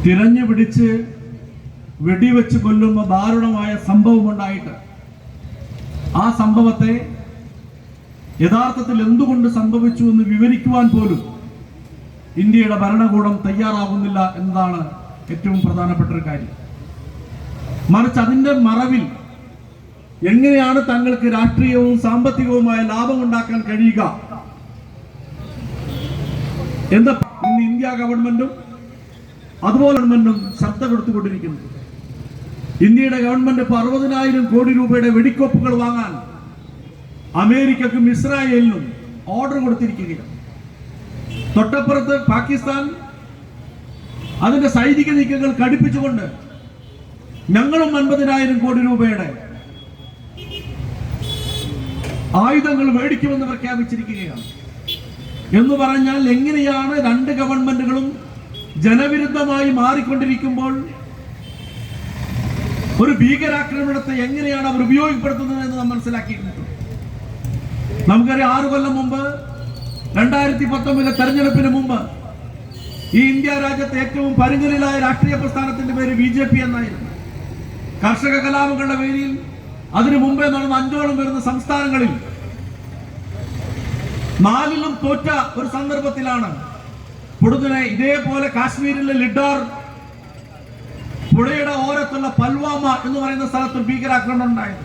തിരഞ്ഞു പിടിച്ച് വെടിവെച്ച് കൊല്ലുന്ന ദാരുണമായ സംഭവമുണ്ടായിട്ട് ആ സംഭവത്തെ യഥാർത്ഥത്തിൽ എന്തുകൊണ്ട് സംഭവിച്ചു എന്ന് വിവരിക്കുവാൻ പോലും ഇന്ത്യയുടെ ഭരണകൂടം തയ്യാറാകുന്നില്ല എന്നതാണ് ഏറ്റവും പ്രധാനപ്പെട്ട ഒരു കാര്യം. മറിച്ച് അതിന്റെ മറവിൽ എങ്ങനെയാണ് തങ്ങൾക്ക് രാഷ്ട്രീയവും സാമ്പത്തികവുമായ ലാഭമുണ്ടാക്കാൻ കഴിയുക എന്ന് ഇന്ന് ഇന്ത്യ ഗവൺമെന്റും അതുപോലെ ഗവൺമെന്റും ശബ്ദമെടുത്തുകൊണ്ടിരിക്കുന്നു. ഇന്ത്യയുടെ ഗവൺമെന്റ് ഇപ്പോൾ 60,000 കോടി രൂപയുടെ വെടിക്കോപ്പുകൾ വാങ്ങാൻ അമേരിക്കക്കും ഇസ്രായേലിനും ഓർഡർ കൊടുത്തിരിക്കുകയാണ്. തൊട്ടപ്പുറത്ത് പാകിസ്ഥാൻ അതിന്റെ സൈനിക നീക്കങ്ങൾ കടുപ്പിച്ചുകൊണ്ട് ഞങ്ങളും 50,000 കോടി രൂപയുടെ ആയുധങ്ങൾ മേടിക്കുമെന്ന് പ്രഖ്യാപിച്ചിരിക്കുകയാണ്. എന്ന് പറഞ്ഞാൽ എങ്ങനെയാണ് രണ്ട് ഗവൺമെന്റുകളും ജനവിരുദ്ധമായി മാറിക്കൊണ്ടിരിക്കുമ്പോൾ ഒരു ഭീകരാക്രമണത്തെ എങ്ങനെയാണ് അവർ ഉപയോഗപ്പെടുത്തുന്നത് എന്ന് നാം മനസ്സിലാക്കിയിട്ടുണ്ട്. നമുക്കറിയാം, 6 കൊല്ലം മുമ്പ് 2019 തെരഞ്ഞെടുപ്പിന് മുമ്പ് ഈ ഇന്ത്യ രാജ്യത്തെ ഏറ്റവും പരുങ്ങലിലായ രാഷ്ട്രീയ പ്രസ്ഥാനത്തിന്റെ പേര് BJP എന്നായിരുന്നു. കർഷക കലാപങ്ങളുടെ പേരിൽ അതിനു മുമ്പേ നടന്ന 5ഓളം വരുന്ന സംസ്ഥാനങ്ങളിൽ 4ലും തോറ്റ ഒരു സന്ദർഭത്തിലാണ് പൊടുന്നനെ ഇതേപോലെ കാശ്മീരിലെ ലിഡാർ പുഴയുടെ ഓരത്തുള്ള പൽവാമ എന്ന് പറയുന്ന സ്ഥലത്ത് ഭീകരാക്രമണം ഉണ്ടായത്.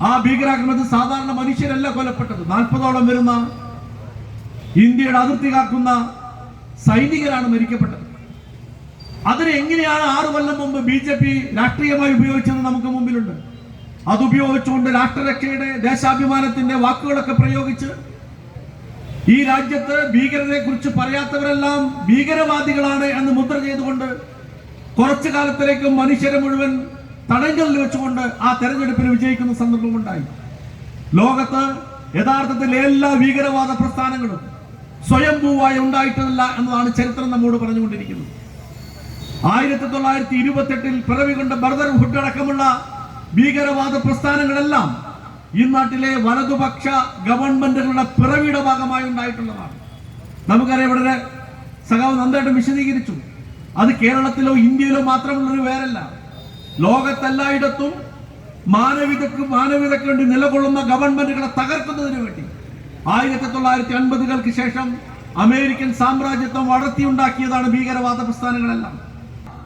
ആ ഭീകരാക്രമണത്തിൽ സാധാരണ മനുഷ്യരല്ല കൊല്ലപ്പെട്ടത്. 40ഓളം വരുന്ന ഇന്ത്യയുടെ അതിർത്തി കാക്കുന്ന സൈനികരാണ് മരിക്കപ്പെട്ടത്. അതിനെ എങ്ങനെയാണ് 6 കൊല്ലം മുമ്പ് BJP രാഷ്ട്രീയമായി ഉപയോഗിച്ചത് നമുക്ക് മുമ്പിലുണ്ട്. അതുപയോഗിച്ചുകൊണ്ട് രാഷ്ട്രരക്ഷയുടെ ദേശാഭിമാനത്തിന്റെ വാക്കുകളൊക്കെ പ്രയോഗിച്ച് ഈ രാജ്യത്ത് ഭീകരരെ കുറിച്ച് പറയാത്തവരെല്ലാം ഭീകരവാദികളാണ് എന്ന് മുദ്ര ചെയ്തുകൊണ്ട് കുറച്ചു കാലത്തിലേക്കും മനുഷ്യരെ മുഴുവൻ തടങ്കലിൽ വെച്ചുകൊണ്ട് ആ തെരഞ്ഞെടുപ്പിൽ വിജയിക്കുന്ന സന്ദർഭമുണ്ടായി. ലോകത്ത് യഥാർത്ഥത്തിൽ എല്ലാ ഭീകരവാദ പ്രസ്ഥാനങ്ങളും സ്വയംഭൂവായി ഉണ്ടായിട്ടില്ല എന്നതാണ് ചരിത്രം നമ്മോട് പറഞ്ഞുകൊണ്ടിരിക്കുന്നത്. 1928 പിറവി കൊണ്ട ബ്രദർഹുഡ് അടക്കമുള്ള ഭീകരവാദ പ്രസ്ഥാനങ്ങളെല്ലാം ഈ നാട്ടിലെ വലതുപക്ഷ ഗവൺമെന്റുകളുടെ പിറവിയുടെ ഭാഗമായി ഉണ്ടായിട്ടുള്ളതാണ്. നമുക്കറിയാം, ഇവിടെ സഖാവ് നന്നായിട്ട് വിശദീകരിച്ചു. അത് കേരളത്തിലോ ഇന്ത്യയിലോ മാത്രമുള്ളൊരു പേരല്ല. ലോകത്തെല്ലായിടത്തും മാനവികതയ്ക്ക് വേണ്ടി നിലകൊള്ളുന്ന ഗവൺമെന്റുകളെ തകർക്കുന്നതിന് വേണ്ടി 1950-കൾക്ക് ശേഷം അമേരിക്കൻ സാമ്രാജ്യത്വം വളർത്തിയുണ്ടാക്കിയതാണ് ഭീകരവാദ പ്രസ്ഥാനങ്ങളെല്ലാം.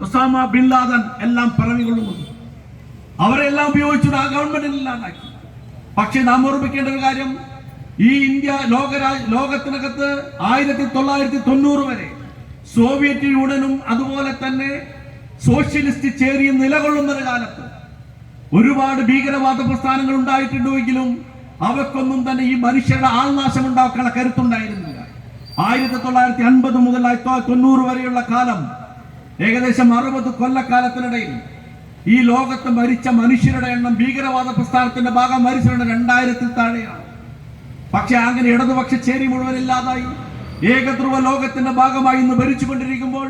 ഒസാമ ബിൻ ലാദൻ എല്ലാം പിറവികൊള്ളുന്നു. അവരെല്ലാം ഉപയോഗിച്ചിട്ട് ആ ഗവൺമെന്റിനെല്ലാണ്ടാക്കി. പക്ഷെ നാം ഓർമ്മിക്കേണ്ട ഒരു കാര്യം, ഈ ഇന്ത്യ ലോകത്തിനകത്ത് 1990 വരെ സോവിയറ്റ് യൂണിയനും അതുപോലെ തന്നെ സോഷ്യലിസ്റ്റ് ചേരിയും നിലകൊള്ളുന്ന ഒരു കാലത്ത് ഒരുപാട് ഭീകരവാദ പ്രസ്ഥാനങ്ങൾ ഉണ്ടായിട്ടുണ്ടെങ്കിലും അവക്കൊന്നും തന്നെ ഈ മനുഷ്യരുടെ ആൾനാശം ഉണ്ടാക്കാനുള്ള കരുത്തുണ്ടായിരുന്നില്ല. 1950 മുതൽ 1990 വരെയുള്ള കാലം, ഏകദേശം 60 കൊല്ലക്കാലത്തിനിടയിൽ ഈ ലോകത്ത് മരിച്ച മനുഷ്യരുടെ എണ്ണം ഭീകരവാദ പ്രസ്ഥാനത്തിന്റെ ഭാഗം മരിച്ചവരുടെ 2000-ൽ താഴെയാണ്. പക്ഷെ അങ്ങനെ ഇടതുപക്ഷ ചേരി മുഴുവൻ ഇല്ലാതായി ഏകധ്രുവ ലോകത്തിന്റെ ഭാഗമായി ഇന്ന് ഭരിച്ചുകൊണ്ടിരിക്കുമ്പോൾ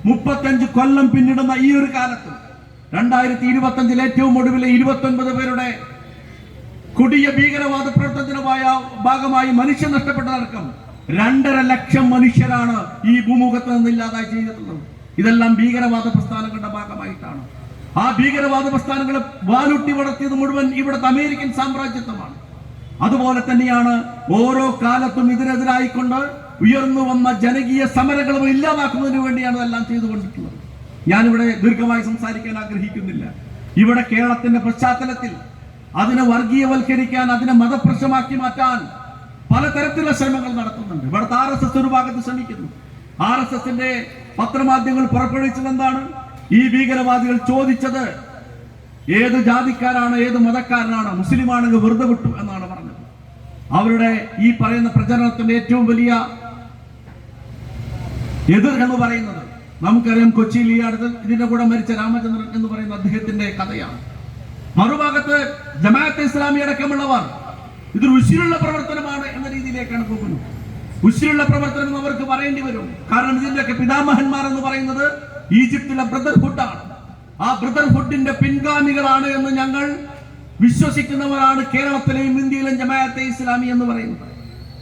35 കൊല്ലം പിന്നിടുന്ന ഈ ഒരു കാലത്ത് 2025 ഏറ്റവും ഒടുവിലെ 29 പേരുടെ കൊടിയ ഭീകരവാദ പ്രവർത്തനമായ ഭാഗമായി മനുഷ്യൻ നഷ്ടപ്പെട്ടതടക്കം 2.5 ലക്ഷം മനുഷ്യരാണ് ഈ ഭൂമുഖത്ത് നിന്ന് ഇല്ലാതായി ചെയ്തിട്ടുള്ളത്. ഇതെല്ലാം ഭീകരവാദ പ്രസ്ഥാനങ്ങളുടെ ഭാഗമായിട്ടാണ്. ആ ഭീകരവാദ പ്രസ്ഥാനങ്ങളെ വാലൂട്ടി വളർത്തിയത് മുഴുവൻ ഇവിടുത്തെ അമേരിക്കൻ സാമ്രാജ്യത്വമാണ്. അതുപോലെ തന്നെയാണ് ഓരോ കാലത്തും ഇതിനെതിരായിക്കൊണ്ട് ഉയർന്നു വന്ന ജനകീയ സമരങ്ങളും ഇല്ലാതാക്കുന്നതിന് വേണ്ടിയാണ് ഇതെല്ലാം ചെയ്തുകൊണ്ടിട്ടുള്ളത്. ഞാനിവിടെ ദീർഘമായി സംസാരിക്കാൻ ആഗ്രഹിക്കുന്നില്ല. ഇവിടെ കേരളത്തിന്റെ പശ്ചാത്തലത്തിൽ അതിനെ വർഗീയവൽക്കരിക്കാൻ, അതിനെ മതപ്രശ്നമാക്കി മാറ്റാൻ പലതരത്തിലുള്ള ശ്രമങ്ങൾ നടത്തുന്നുണ്ട്. ഇവിടുത്തെ RSS ഒരു ഭാഗത്ത് ശ്രമിക്കുന്നു. RSSന്റെ പത്രമാധ്യമങ്ങൾ പുറപ്പെടുവിച്ചത് എന്താണ്? ഈ ഭീകരവാദികൾ ചോദിച്ചത് ഏത് ജാതിക്കാരാണ്, ഏത് മതക്കാരനാണ്, മുസ്ലിമാണെങ്കിൽ വെറുതെ വിട്ടു എന്നാണ് പറഞ്ഞത്. അവരുടെ ഈ പറയുന്ന പ്രചരണത്തിന്റെ ഏറ്റവും വലിയ എതിർ എന്ന് പറയുന്നത് നമുക്കറിയാം, കൊച്ചിയിൽ ഈ അടുത്ത് ഇതിന്റെ കൂടെ മരിച്ച രാമചന്ദ്രൻ എന്ന് പറയുന്ന അദ്ദേഹത്തിന്റെ കഥയാണ്. മറുഭാഗത്ത് ജമാഅത്തെ ഇസ്ലാമി അടക്കമുള്ളവർ ഇതൊരു ഉശിരുള്ള പ്രവർത്തനമാണ് എന്ന രീതിയിലേക്കാണ് പോകുന്നത്. ഉശിരുള്ള പ്രവർത്തനം എന്ന് അവർക്ക് പറയേണ്ടി വരും. കാരണം ഇതിന്റെയൊക്കെ പിതാമഹന്മാർ എന്ന് പറയുന്നത് ഈജിപ്തിലെ ബ്രദർഹുഡാണ്. ആ ബ്രദർഹുഡിന്റെ പിൻഗാമികളാണ് എന്ന് ഞങ്ങൾ വിശ്വസിക്കുന്നവരാണ് കേരളത്തിലെയും ഇന്ത്യയിലെയും ജമാഅത്തെ ഇസ്ലാമി എന്ന് പറയുന്നത്.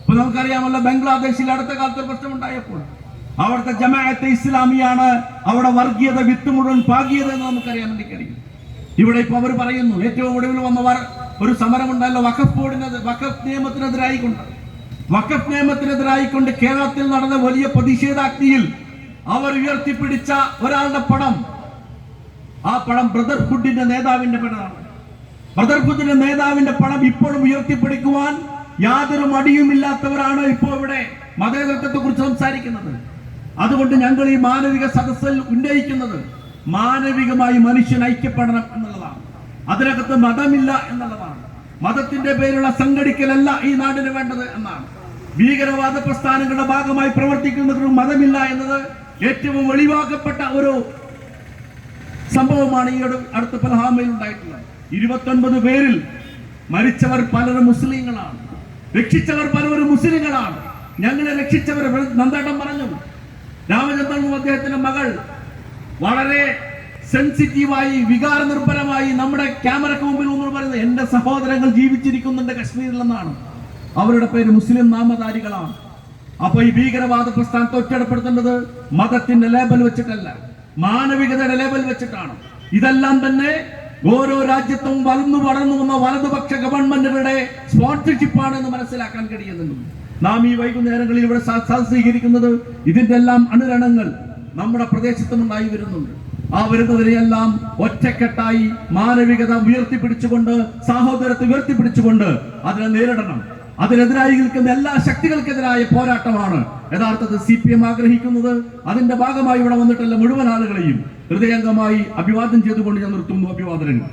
അപ്പൊ നമുക്കറിയാമല്ലോ, ബംഗ്ലാദേശിൽ അടുത്ത കാലത്ത് പ്രശ്നമുണ്ടായപ്പോൾ അവിടുത്തെ ജമാഅത്തെ ഇസ്ലാമിയാണ് അവിടെ വർഗീയത വിത്ത് മുഴുവൻ പാകിയത് എന്ന് നമുക്കറിയാൻ വേണ്ടി കഴിയും. ഇവിടെ ഇപ്പൊ അവർ പറയുന്നു, ഏറ്റവും ഒടുവിൽ വന്നവർ ഒരു സമരമുണ്ടല്ലോ വഖഫ് നിയമത്തിനെതിരായിക്കൊണ്ട് കേരളത്തിൽ നടന്ന വലിയ പ്രതിഷേധാഗ്നിയിൽ അവർ ഉയർത്തിപ്പിടിച്ച ഒരാളുടെ പടം, ആ പടം ബ്രദർഹുഡിന്റെ നേതാവിന്റെ പടമാണ്. ബ്രദർഹുഡിന്റെ നേതാവിന്റെ പടം ഇപ്പോഴും ഉയർത്തിപ്പിടിക്കുവാൻ യാതൊരു മടിയുമില്ലാത്തവരാണ് ഇപ്പോൾ ഇവിടെ മതേതരത്വത്തെ കുറിച്ച് സംസാരിക്കുന്നത്. അതുകൊണ്ട് ഞങ്ങൾ ഈ മാനവിക സദസ്സിൽ ഉന്നയിക്കുന്നത് മാനവികമായി മനുഷ്യൻ ഐക്യപ്പെടണം എന്നുള്ളതാണ്. അതിനകത്ത് മതമില്ല എന്നുള്ളതാണ്. മതത്തിന്റെ പേരുള്ള സംഘടിക്കലല്ല ഈ നാടിന് വേണ്ടത് എന്നാണ്. ഭീകരവാദ പ്രസ്ഥാനങ്ങളുടെ ഭാഗമായി പ്രവർത്തിക്കുന്നതിനും മതമില്ല എന്നത് ഏറ്റവും വെളിവാക്കപ്പെട്ട ഒരു സംഭവമാണ് ഈ അടുത്ത പൽഹാമയിൽ ഉണ്ടായിട്ടുള്ളത്. 29 പേരിൽ മരിച്ചവർ പലരും മുസ്ലിങ്ങളാണ്, രക്ഷിച്ചവർ പലരും മുസ്ലിങ്ങളാണ്. ഞങ്ങളെ രക്ഷിച്ചവർ നന്ദേട്ടൻ പറഞ്ഞു, രാമചന്ദ്രനും അദ്ദേഹത്തിന്റെ മകൾ വളരെ സെൻസിറ്റീവായി വികാരനിർഭരമായി നമ്മുടെ ക്യാമറയ്ക്ക് മുമ്പിൽ ഒന്നും പറയുന്നത്, എന്റെ സഹോദരങ്ങൾ ജീവിച്ചിരിക്കുന്നുണ്ട് കശ്മീരിലെന്നാണ്. അവരുടെ പേര് മുസ്ലിം നാമധാരികളാണ്. അപ്പൊ ഈ ഭീകരവാദ പ്രസ്ഥാനത്തെ ഒറ്റപ്പെടുത്തേണ്ടത് മതത്തിന്റെ ലേബൽ വെച്ചിട്ടല്ല, മാനവികതയുടെ ലേബൽ വെച്ചിട്ടാണ്. ഇതെല്ലാം തന്നെ ഓരോ രാജ്യത്തും വളർന്നു വന്ന വലതുപക്ഷ ഗവൺമെന്റുകളുടെ സ്പോൺസർഷിപ്പാണ് എന്ന് മനസ്സിലാക്കാൻ കഴിയുന്നുണ്ട്. നാം ഈ വൈകുന്നേരങ്ങളിൽ ഇവിടെ സ്വീകരിക്കുന്നത് ഇതിന്റെ എല്ലാം അനുരണങ്ങൾ നമ്മുടെ പ്രദേശത്തും ഉണ്ടായി വരുന്നുണ്ട്. ആ വരുന്നതിനെയെല്ലാം ഒറ്റക്കെട്ടായി മാനവികത ഉയർത്തിപ്പിടിച്ചുകൊണ്ട്, സാഹോദര്യത്തെ ഉയർത്തിപ്പിടിച്ചുകൊണ്ട് അതിനെ നേരിടണം. അതിനെതിരായി നിൽക്കുന്ന എല്ലാ ശക്തികൾക്കെതിരായ പോരാട്ടമാണ് യഥാർത്ഥത്തിൽ CPM ആഗ്രഹിക്കുന്നത്. അതിന്റെ ഭാഗമായി ഇവിടെ വന്നിട്ടുള്ള മുഴുവൻ ആളുകളെയും ഹൃദയംഗമായി അഭിവാദ്യം ചെയ്തുകൊണ്ട് ഞാൻ നിർത്തുന്നു. അഭിവാദനങ്ങൾ.